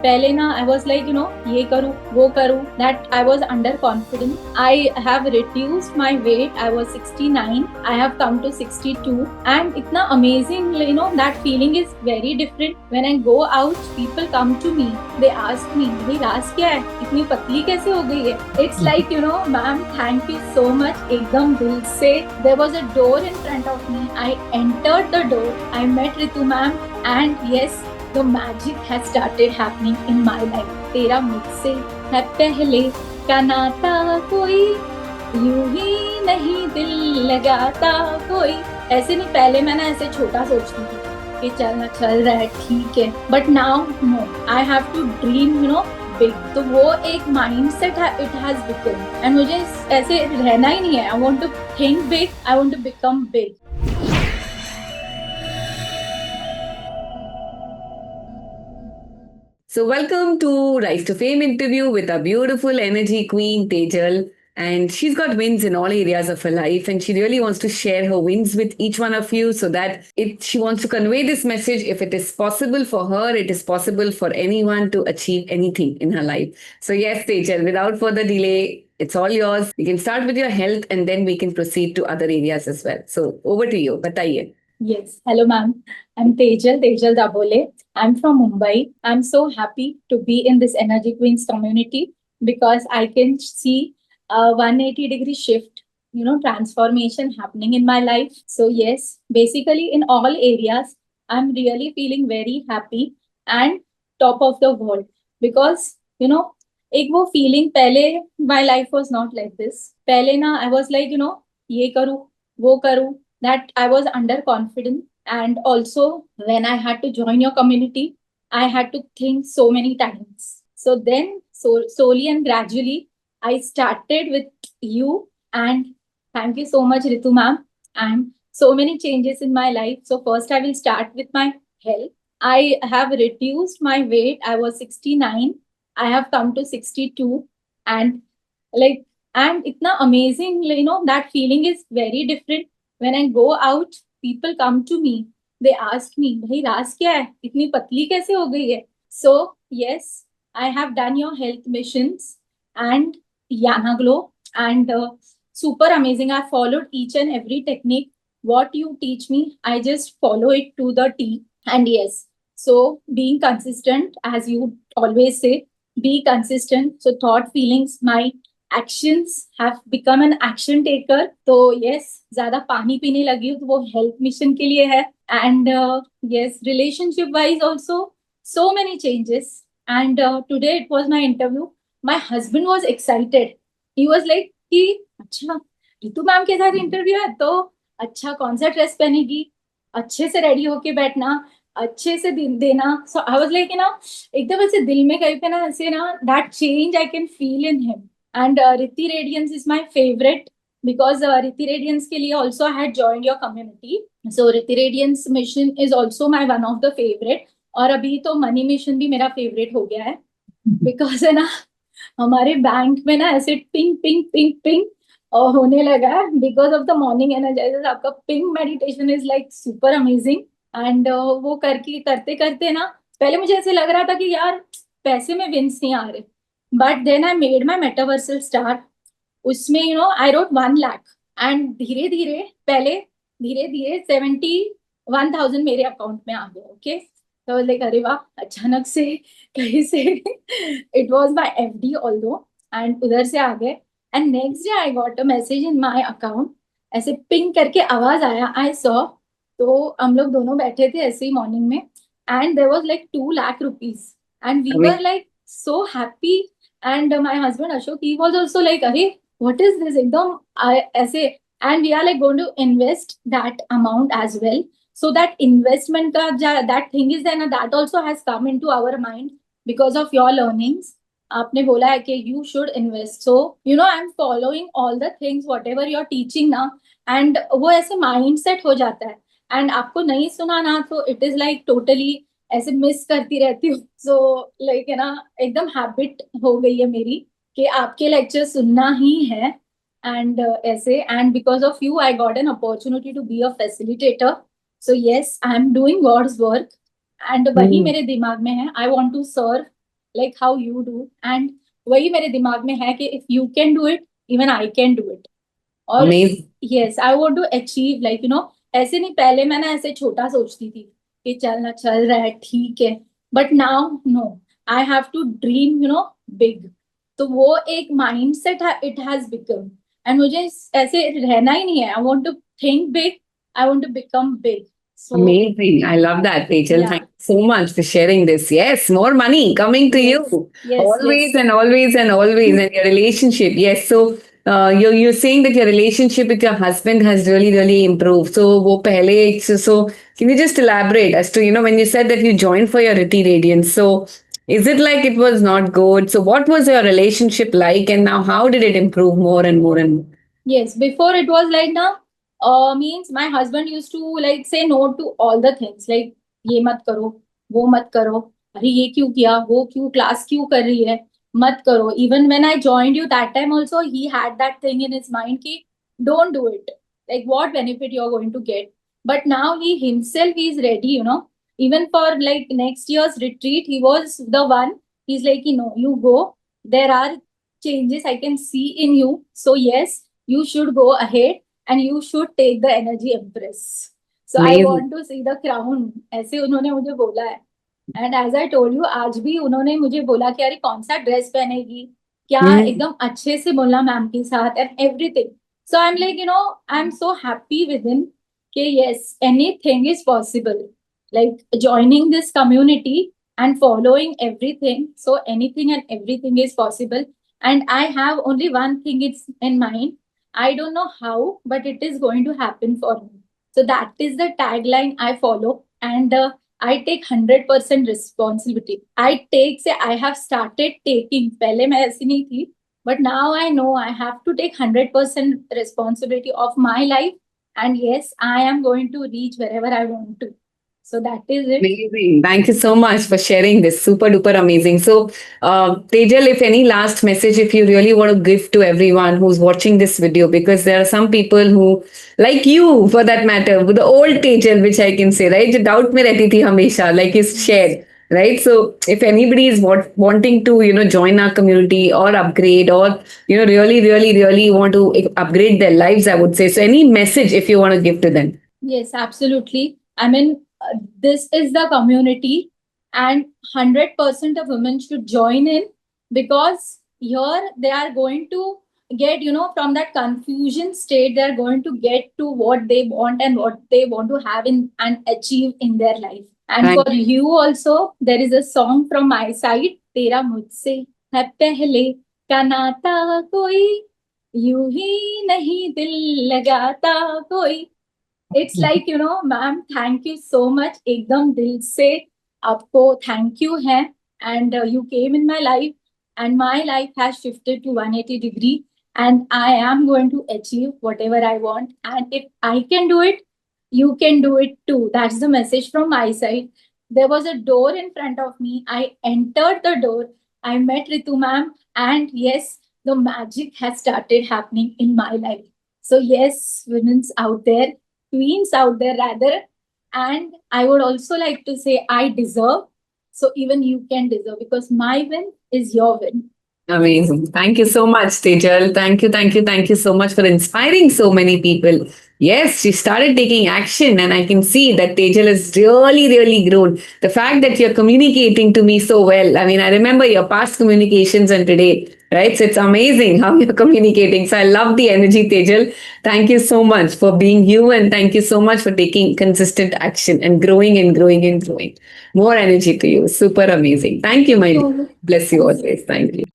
पहले ना I was like ये करूँ वो करूँ, that I was under confident. I have reduced my weight. I was 69. I have come to 62. And इतना amazing, that feeling is very different. When I go out, people come to me, they ask me, भाई राज क्या है, इतनी पतली कैसे हो गई है. It's like ma'am, thank you so much. एकदम दिल से. There was a door in front of me. I entered the door. I met Ritu ma'am. And yes, the magic has started happening in my life. तेरा मुझसे है पहले का नाता कोई, यूं ही नहीं दिल लगाता कोई. ऐसे नहीं, पहले मैं ना ऐसे छोटा सोचती थी कि चलना चल रहा है ठीक है, but now no, I have to dream big. तो वो एक माइंडसेट है, इट हैज बिकम. एंड मुझे ऐसे रहना ही नहीं है. I want to think big, I want to become big. So, welcome to Rise to Fame interview with our beautiful energy queen, Tejal. And she's got wins in all areas of her life, and she really wants to share her wins with each one of you so that she wants to convey this message. If it is possible for her, it is possible for anyone to achieve anything in her life. So, yes, Tejal, without further delay, it's all yours. We can start with your health and then we can proceed to other areas as well. So, over to you. Bataiye. Yes. Hello, ma'am. I'm Tejal Dabole. I'm from Mumbai. I'm so happy to be in this Energy Queens community because I can see a 180-degree shift, transformation happening in my life. So, yes, basically in all areas, I'm really feeling very happy and top of the world because, एक वो feeling पहले, my life was not like this. पहले ना I was like, ये करूँ वो करूँ, that I was underconfident. And also, when I had to join your community, I had to think so many times. So then, slowly and gradually, I started with you. And thank you so much, Ritu ma'am. And so many changes in my life. So first, I will start with my health. I have reduced my weight. I was 69. I have come to 62. And like, and itna amazing, that feeling is very different. When I go out, people come to me. They ask me, भाई राज क्या है, इतनी पतली कैसे हो गई है. So yes, I have done your health missions and Yana Glow, and super amazing. I followed each and every technique. What you teach me, I just follow it to the T. And yes, so being consistent, as you always say, be consistent. So thought, feelings, my actions have become an action taker. तो yes, ज्यादा पानी पीने लगी हूँ तो वो health mission के लिए है. And yes, relationship wise also so many changes. And today it was my interview. My husband was excited. He was like कि अच्छा, रितु मैम के साथ इंटरव्यू है तो अच्छा, कौन सा ड्रेस पहनेगी, अच्छे से रेडी होके बैठना, अच्छे से देना. सो आई वाज लाइक एकदम ऐसे दिल में कहीं पे ना ऐसे ना, that change I can feel in him. And Ritti Radiance is my favorite because Ritti Radiance के लिए also I had joined your community. So Ritti Radiance mission is also my one of the favorite. और अभी तो money mission भी मेरा favourite हो गया है बिकॉज है ना, हमारे बैंक में ना ऐसे पिंग पिंग पिंग पिंग और होने लगा है because of the morning energizer. आपका ping meditation is like super amazing. And वो करके करते करते ना, पहले मुझे ऐसे लग रहा था कि यार पैसे में विंस नहीं आ रहे. But then I made my metaversal star. उसमें आई रोट 1 लाख. एंड धीरे धीरे, पहले धीरे धीरे 71,000 मेरे अकाउंट में आ गए. ओके, तो लाइक अरे वाह, अचानक से कहीं से it was my FD although, and उधर से आ गए. And next day I got a message in my account. ऐसे पिंग करके आवाज आया, आई सॉ. तो हम लोग दोनों बैठे थे ऐसे ही मॉर्निंग में, and there was like 2 lakh rupees. And we were like so happy. And my husband Ashok, he was also like, अरे what is this, एकदम ऐसे. and we are like going to invest that amount as well. So that investment का that thing is then that also has come into our mind because of your learnings. आपने बोला है कि you should invest. So I'm following all the things whatever you're teaching now. and वो ऐसे mindset हो जाता है. and आपको नहीं सुना ना तो it is like totally ऐसे मिस करती रहती हूँ. सो लाइक है ना, एकदम हैबिट हो गई है मेरी कि आपके लेक्चर सुनना ही है. एंड ऐसे, and because of you I got an opportunity to be a facilitator. So yes, I am doing God's work. And वही मेरे दिमाग में है, I want to serve like how you do. And वही मेरे दिमाग में है कि if you can do it, even I can do it. और Amazing. yes, I want to achieve, like you know, ऐसे नहीं, पहले मैं ना ऐसे छोटा सोचती थी कि चलना चल रहा है ठीक है, but now no, I have to dream you know big. तो वो एक mind set it has become. And मुझे ऐसे रहना ही नहीं है. I want to think big, I want to become big. So Amazing. I love that, Tejal. yeah, Thank you so much for sharing this. Yes, more money coming to yes, you. yes, Always yes. and always and always. And your relationship. Yes. So you're saying that your relationship with your husband has really, really improved. So wo pehle, so can you just elaborate as to, you know, when you said that you joined for your Riti Radiance. So is it like it was not good? So what was your relationship like? And now how did it improve more and more and more? Yes, before it was like now, means my husband used to like say no to all the things, like ये मत करो, वो मत करो, अरे ये क्यों किया, वो क्यों, क्लास क्यों कर रही है, मत करो. Even when I joined you that time also, he had that thing in his mind कि don't do it. Like what benefit you are going to get. But now he himself is ready, you know. Even for like next year's retreat, he was the one. He's like, you know, you go. There are changes I can see in you. So yes, you should go ahead and you should take the energy empress. So I Amazing. want to see the crown. ऐसे उन्होंने मुझे बोला है. And as I told you, आज भी उन्होंने मुझे बोला कि अरे कौन सा ड्रेस पहनेगी, क्या, Hmm. एकदम अच्छे से बोलना मैम के साथ and everything. So I am like you know, I am so happy with him कि yes, anything is possible. Like joining this community and following everything, so anything and everything is possible. And I have only one thing it's in mind. I don't know how, but it is going to happen for me. So that is the tagline I follow. And I take 100% responsibility. I take, say, I have started taking, पहले मैं ऐसी नहीं थी, but now I know I have to take 100% responsibility of my life. And yes, I am going to reach wherever I want to. So that is it. Amazing. Thank you so much for sharing this. Super duper amazing. So, Tejal, if any last message, if you really want to give to everyone who's watching this video, because there are some people who, like you for that matter, with the old Tejal, which I can say, right? जो doubt में रहती थी हमेशा, like you shared, right? So, if anybody is wanting to, you know, join our community or upgrade or, you know, really, really, really want to upgrade their lives, I would say. So, any message if you want to give to them? Yes, absolutely. I mean, this is the community, and 100% of women should join in, because here they are going to get, you know, from that confusion state, they are going to get to what they want and what they want to have in and achieve in their life. And Thank for you also, there is a song from my side, तेरा मुझसे है पहले का नाता कोई, यूं ही नहीं दिल लगाता कोई. It's like, you know, ma'am, thank you so much. एकदम दिल से आपको thank you है. And you came in my life, and my life has shifted to 180 degree, and I am going to achieve whatever I want. And if I can do it, you can do it too. That's the message from my side. There was a door in front of me. I entered the door. I met Ritu ma'am, and yes, the magic has started happening in my life. So yes, women's out there, queens out there rather. And I would also like to say I deserve. So even you can deserve, because my win is your win. Amazing. Thank you so much, Tejal. Thank you, thank you, thank you so much for inspiring so many people. Yes, she started taking action, and I can see that Tejal has really, really grown. The fact that you're communicating to me so well. I mean, I remember your past communications and today, right? So it's amazing how you're communicating. So I love the energy, Tejal. Thank you so much for being you, and thank you so much for taking consistent action and growing and growing and growing. More energy to you. Super amazing. Thank you, my dear. So Bless you thank you. always. Thank you.